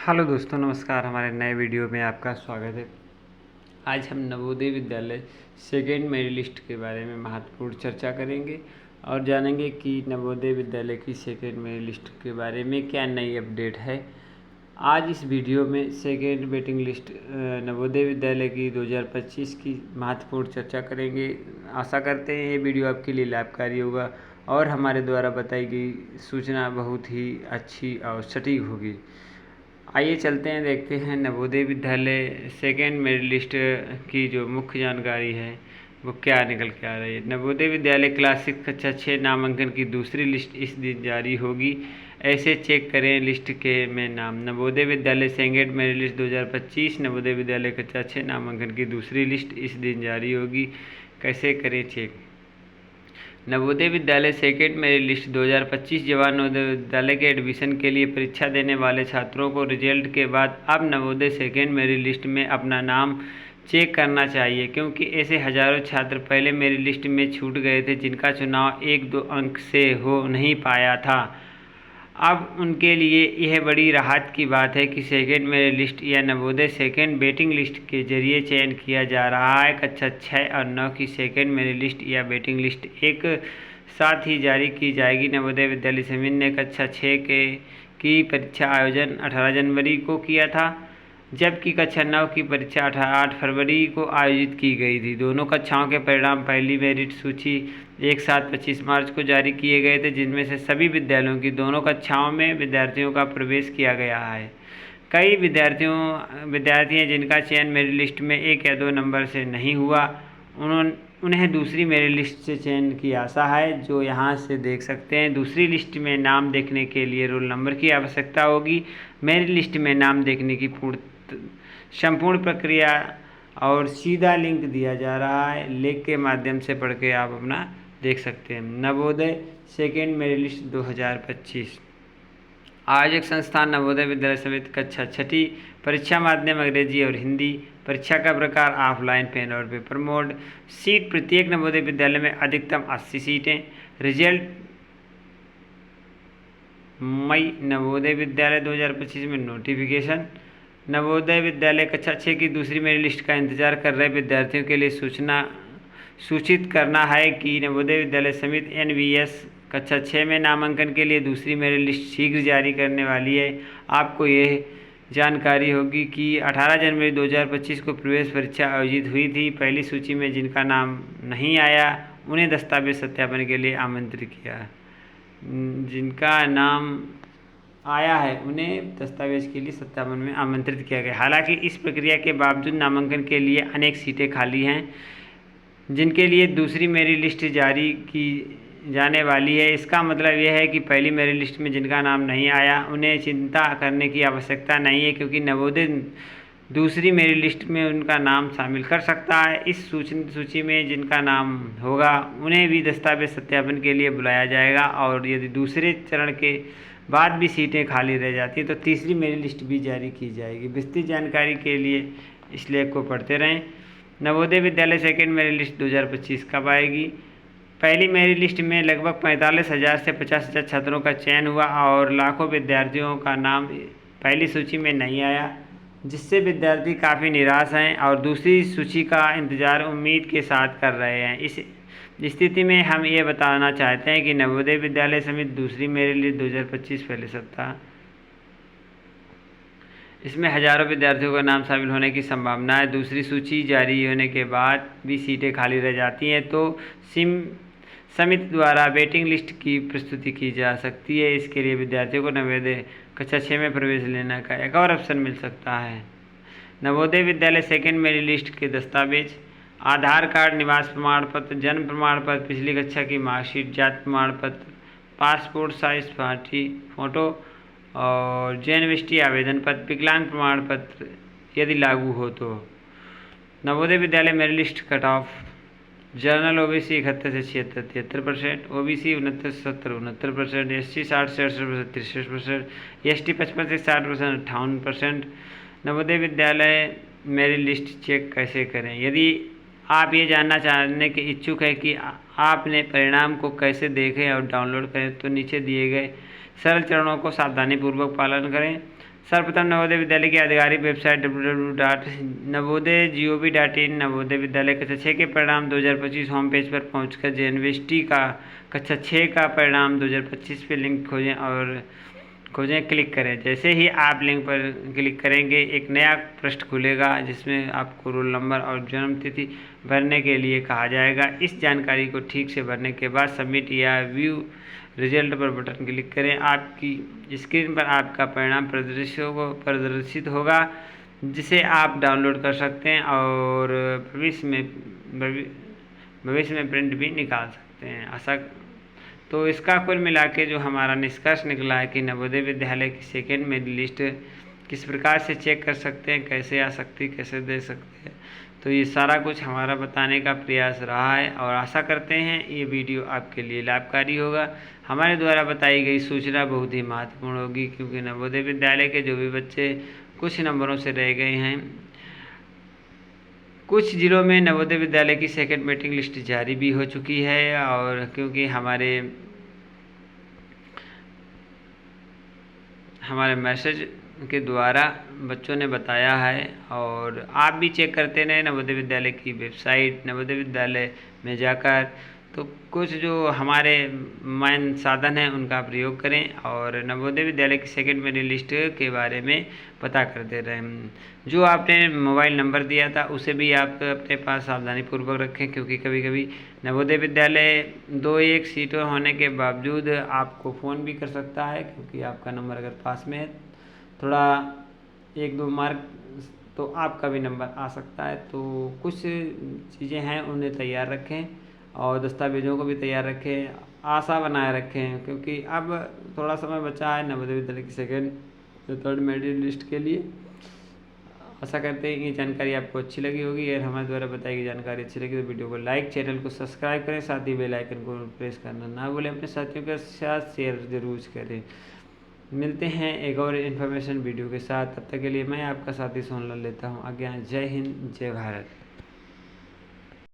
Hello दोस्तों, नमस्कार। हमारे नए वीडियो में आपका स्वागत है। आज हम Navodaya Vidyalaya second merit list के बारे में महत्वपूर्ण चर्चा करेंगे और जानेंगे कि नवोदय विद्यालय की सेकेंड मेरिट लिस्ट के बारे में क्या नई अपडेट है। आज इस वीडियो में second waiting list Navodaya Vidyalaya की 2025 की महत्वपूर्ण चर्चा करेंगे। आशा करते हैं ये वीडियो आपके लिए लाभकारी होगा और हमारे द्वारा बताई गई सूचना बहुत ही अच्छी और सटीक होगी। आइए चलते हैं, देखते हैं Navodaya Vidyalaya second merit list की जो मुख्य जानकारी है वो क्या निकल के आ रही है। नवोदय विद्यालय क्लासिक कक्षा 6 नामांकन की दूसरी लिस्ट इस दिन जारी होगी। ऐसे चेक करें लिस्ट के में नाम। Navodaya Vidyalaya second merit list 2025 Navodaya Vidyalaya कक्षा 6 नामांकन की दूसरी लिस्ट इस दिन जारी होगी। कैसे करें check. Navodaya Vidyalaya second merit list 2025 Jawahar Navodaya Vidyalaya के एडमिशन के लिए परीक्षा देने वाले छात्रों को रिजल्ट के बाद अब नवोदय सेकेंड मेरिट लिस्ट में अपना नाम चेक करना चाहिए, क्योंकि ऐसे हजारों छात्र पहले मेरिट लिस्ट में छूट गए थे जिनका चुनाव 1-2 अंक से हो नहीं पाया था। अब उनके लिए यह बड़ी राहत की बात है कि सेकेंड मेरिट लिस्ट या नवोदय सेकेंड वेटिंग लिस्ट के जरिए चयन किया जा रहा है। कक्षा 6 और 9 की सेकेंड मेरिट लिस्ट या वेटिंग लिस्ट एक साथ ही जारी की जाएगी। नवोदय विद्यालय समिति ने कक्षा 6 की परीक्षा आयोजन 18 जनवरी को किया था, जबकि कक्षा 9 की परीक्षा 8 फरवरी को आयोजित की गई थी। दोनों कक्षाओं के परिणाम पहली मेरिट सूची एक साथ 25 मार्च को जारी किए गए थे, जिनमें से सभी विद्यालयों की दोनों कक्षाओं में विद्यार्थियों का प्रवेश किया गया है। कई विद्यार्थी हैं जिनका चयन मेरिट लिस्ट में 1 या 2 नंबर से नहीं हुआ, उन्हें दूसरी मेरिट लिस्ट से चयन की आशा है, जो यहाँ से देख सकते हैं। दूसरी लिस्ट में नाम देखने के लिए रोल नंबर की आवश्यकता होगी। मेरिट लिस्ट में नाम देखने की संपूर्ण प्रक्रिया और सीधा लिंक दिया जा रहा है। लेख के माध्यम से पढ़ के आप अपना देख सकते हैं। नवोदय सेकेंड मेरिट लिस्ट 2025 आयोजक संस्थान नवोदय विद्यालय समिति कक्षा 6 परीक्षा माध्यम अंग्रेजी और हिंदी। परीक्षा का प्रकार ऑफलाइन पेन और पेपर मोड। सीट प्रत्येक नवोदय विद्यालय में अधिकतम 80 सीटें। रिजल्ट मई। नवोदय विद्यालय 2025 में नोटिफिकेशन। नवोदय विद्यालय कक्षा 6 की दूसरी मेरिट लिस्ट का इंतजार कर रहे विद्यार्थियों के लिए सूचित करना है कि नवोदय विद्यालय समिति NVS कक्षा 6 में नामांकन के लिए दूसरी मेरिट लिस्ट शीघ्र जारी करने वाली है। आपको यह जानकारी होगी कि 18 जनवरी 2025 को प्रवेश परीक्षा आयोजित हुई थी। पहली सूची में जिनका नाम नहीं आया उन्हें दस्तावेज सत्यापन के लिए आमंत्रित किया। जिनका नाम आया है उन्हें दस्तावेज के लिए सत्यापन में आमंत्रित किया गया। हालांकि इस प्रक्रिया के बावजूद नामांकन के लिए अनेक सीटें खाली हैं, जिनके लिए दूसरी मेरिट लिस्ट जारी की जाने वाली है। इसका मतलब यह है कि पहली मेरिट लिस्ट में जिनका नाम नहीं आया उन्हें चिंता करने की आवश्यकता नहीं है, क्योंकि नवोदय दूसरी मेरिट लिस्ट में उनका नाम शामिल कर सकता है। इस सूची में जिनका नाम होगा उन्हें भी दस्तावेज सत्यापन के लिए बुलाया जाएगा, और यदि दूसरे चरण के बाद भी सीटें खाली रह जाती हैं तो तीसरी मेरिट लिस्ट भी जारी की जाएगी। विस्तृत जानकारी के लिए इस लेख को पढ़ते रहें। Navodaya Vidyalaya second merit list 2025 कब आएगी। पहली मेरिट लिस्ट में लगभग 45,000 से 50,000 छात्रों का चयन हुआ और लाखों विद्यार्थियों का नाम पहली सूची में नहीं आया, जिससे विद्यार्थी काफ़ी निराश हैं और दूसरी सूची का इंतज़ार उम्मीद के साथ कर रहे हैं। इस स्थिति में हम ये बताना चाहते हैं कि नवोदय विद्यालय समिति दूसरी मेरिट लिस्ट 2025 पहले सप्ताह, इसमें हजारों विद्यार्थियों का नाम शामिल होने की संभावना है। दूसरी सूची जारी होने के बाद भी सीटें खाली रह जाती हैं तो समिति द्वारा वेटिंग लिस्ट की प्रस्तुति की जा सकती है। इसके लिए विद्यार्थियों को नवोदय कक्षा 6 में प्रवेश लेने का एक और अवसर मिल सकता है। Navodaya Vidyalaya second merit list के दस्तावेज: आधार कार्ड, निवास प्रमाण पत्र, जन्म प्रमाण पत्र, पिछली कक्षा की मार्कशीट, जाति प्रमाण पत्र, पासपोर्ट साइज फोटो और JNVST आवेदन पत्र, विकलांग प्रमाण पत्र यदि लागू हो तो। Navodaya Vidyalaya merit list cut off: general OBC 71 से 76 73%, OBC 69 से 70 69%, SC 60 से 68% 63%, ST 55 से 60% 58%। Navodaya Vidyalaya merit list check कैसे करें। यदि आप ये जानने के इच्छुक हैं कि आपने परिणाम को कैसे देखें और डाउनलोड करें तो नीचे दिए गए सरल चरणों को सावधानीपूर्वक पालन करें। सर्वप्रथम नवोदय विद्यालय की आधिकारिक वेबसाइट www.navodaya.gov.in नवोदय विद्यालय कक्षा 6 के परिणाम 2025 होम पेज पर पहुंचकर जेएनवीएसटी का कक्षा 6 का परिणाम 2025 पे लिंक खोजें क्लिक करें। जैसे ही आप लिंक पर क्लिक करेंगे एक नया पृष्ठ खुलेगा जिसमें आपको रोल नंबर और जन्म तिथि भरने के लिए कहा जाएगा। इस जानकारी को ठीक से भरने के बाद सबमिट या व्यू रिजल्ट पर बटन क्लिक करें। आपकी स्क्रीन पर आपका परिणाम प्रदर्शित होगा जिसे आप डाउनलोड कर सकते हैं और भविष्य में प्रिंट भी निकाल सकते हैं। तो इसका कुल मिला के जो हमारा निष्कर्ष निकला है कि नवोदय विद्यालय की सेकेंड मेरिट लिस्ट किस प्रकार से चेक कर सकते हैं, कैसे आ सकती, कैसे दे सकते हैं, तो ये सारा कुछ हमारा बताने का प्रयास रहा है और आशा करते हैं ये वीडियो आपके लिए लाभकारी होगा। हमारे द्वारा बताई गई सूचना बहुत ही महत्वपूर्ण होगी क्योंकि नवोदय विद्यालय के जो भी बच्चे कुछ नंबरों से रह गए हैं, कुछ जिलों में नवोदय विद्यालय की सेकेंड वेटिंग लिस्ट जारी भी हो चुकी है और क्योंकि हमारे मैसेज के द्वारा बच्चों ने बताया है और आप भी चेक करते रहें नवोदय विद्यालय की वेबसाइट नवोदय विद्यालय में जाकर। तो कुछ जो हमारे मेन साधन हैं उनका प्रयोग करें और नवोदय विद्यालय की सेकेंड मेरिट लिस्ट के बारे में पता करते रहें। जो आपने मोबाइल नंबर दिया था उसे भी आप अपने पास सावधानीपूर्वक रखें क्योंकि कभी कभी नवोदय विद्यालय 2-1 सीटों होने के बावजूद आपको फ़ोन भी कर सकता है क्योंकि आपका नंबर अगर पास में है थोड़ा 1-2 मार्क तो आपका भी नंबर आ सकता है। तो कुछ चीज़ें हैं उन्हें तैयार रखें और दस्तावेज़ों को भी तैयार रखें, आशा बनाए रखें क्योंकि अब थोड़ा समय बचा है नवोदय विद्यालय की सेकेंड या थर्ड मेरिट लिस्ट के लिए। आशा करते हैं कि ये जानकारी आपको अच्छी लगी होगी। अगर हमारे द्वारा बताई गई जानकारी अच्छी लगी तो वीडियो को लाइक, चैनल को सब्सक्राइब करें, साथ ही बेल आइकन को प्रेस करना ना भूलें। अपने साथियों के साथ शेयर जरूर करें। मिलते हैं एक और इन्फॉर्मेशन वीडियो के साथ, तब तक के लिए मैं आपका साथी सोनलाल लेता हूँ आज्ञा। जय हिंद, जय भारत।